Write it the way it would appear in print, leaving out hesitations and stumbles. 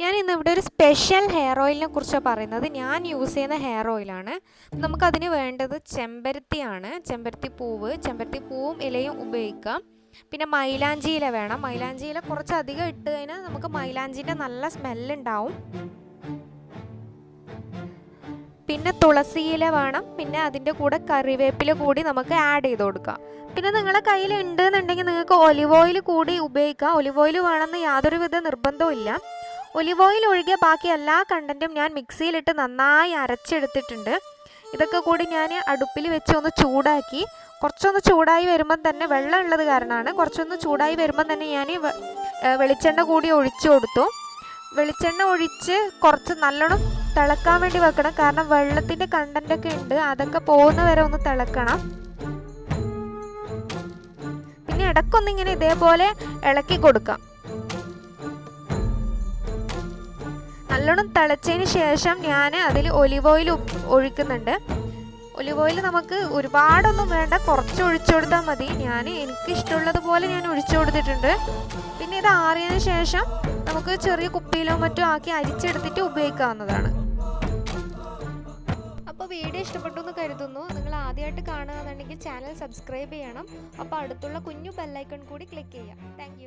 ഞാൻ ഇന്ന് ഇവിടെ ഒരു സ്പെഷ്യൽ ഹെയർ ഓയിലിനെ കുറിച്ചാണ് പറയുന്നത്. ഞാൻ യൂസ് ചെയ്യുന്ന ഹെയർ ഓയിലാണ്. നമുക്കതിന് വേണ്ടത് ചെമ്പരത്തിയാണ്. ചെമ്പരത്തിപ്പൂവും ഇലയും ഉപയോഗിക്കാം. പിന്നെ മൈലാഞ്ചി ഇല വേണം. മൈലാഞ്ചി ഇല കുറച്ചധികം ഇട്ട് കഴിഞ്ഞാൽ നമുക്ക് മൈലാഞ്ചിൻ്റെ നല്ല സ്മെല്ലുണ്ടാവും. പിന്നെ തുളസി ഇല വേണം. പിന്നെ അതിൻ്റെ കൂടെ കറിവേപ്പില കൂടി നമുക്ക് ആഡ് ചെയ്ത് കൊടുക്കാം. പിന്നെ നിങ്ങളുടെ കയ്യിൽ ഉണ്ടെന്നുണ്ടെങ്കിൽ നിങ്ങൾക്ക് ഒലിവ് ഓയിൽ കൂടി ഉപയോഗിക്കാം. ഒലിവ് ഓയിൽ വേണമെന്ന് യാതൊരുവിധ നിർബന്ധവും ഇല്ല. ഒലിവ് ഓയിൽ ഒഴികെ ബാക്കി എല്ലാ കണ്ടൻറ്റും ഞാൻ മിക്സിയിലിട്ട് നന്നായി അരച്ചെടുത്തിട്ടുണ്ട്. ഇതൊക്കെ കൂടി ഞാൻ അടുപ്പിൽ വെച്ച് ഒന്ന് ചൂടാക്കി, കുറച്ചൊന്ന് ചൂടായി വരുമ്പം തന്നെ, വെള്ളം ഉള്ളത് കാരണമാണ്, കുറച്ചൊന്ന് ചൂടായി വരുമ്പം തന്നെ ഞാൻ വെളിച്ചെണ്ണ കൂടി ഒഴിച്ചു കൊടുത്തു. വെളിച്ചെണ്ണ ഒഴിച്ച് കുറച്ച് നല്ലോണം തിളക്കാൻ വേണ്ടി വെക്കണം. കാരണം വെള്ളത്തിൻ്റെ കണ്ടൻറ്റൊക്കെ ഉണ്ട്, അതൊക്കെ പോകുന്ന വരെ ഒന്ന് തിളക്കണം. പിന്നെ ഇടയ്ക്കൊന്നിങ്ങനെ ഇതേപോലെ ഇളക്കി കൊടുക്കാം. നല്ലോണം തിളച്ചതിന് ശേഷം ഞാൻ അതിൽ ഒലിവ് ഓയിൽ ഒഴിക്കുന്നുണ്ട്. ഒലിവ് ഓയിൽ നമുക്ക് ഒരുപാടൊന്നും വേണ്ട, കുറച്ച് ഒഴിച്ചു കൊടുത്താൽ മതി. എനിക്ക് ഇഷ്ടമുള്ളതുപോലെ ഞാൻ ഒഴിച്ചു കൊടുത്തിട്ടുണ്ട്. പിന്നെ ഇത് ആറിയതിന് ശേഷം നമുക്ക് ചെറിയ കുപ്പിയിലോ മറ്റോ ആക്കി അരിച്ചെടുത്തിട്ട് ഉപയോഗിക്കാവുന്നതാണ്. അപ്പോൾ വീഡിയോ ഇഷ്ടപ്പെട്ടു എന്ന് കരുതുന്നു. നിങ്ങൾ ആദ്യമായിട്ട് കാണുകയാണെന്നുണ്ടെങ്കിൽ ചാനൽ സബ്സ്ക്രൈബ് ചെയ്യണം. അപ്പോൾ അടുത്തുള്ള കുഞ്ഞു ബെല്ലൈക്കൺ കൂടി ക്ലിക്ക് ചെയ്യാം. താങ്ക്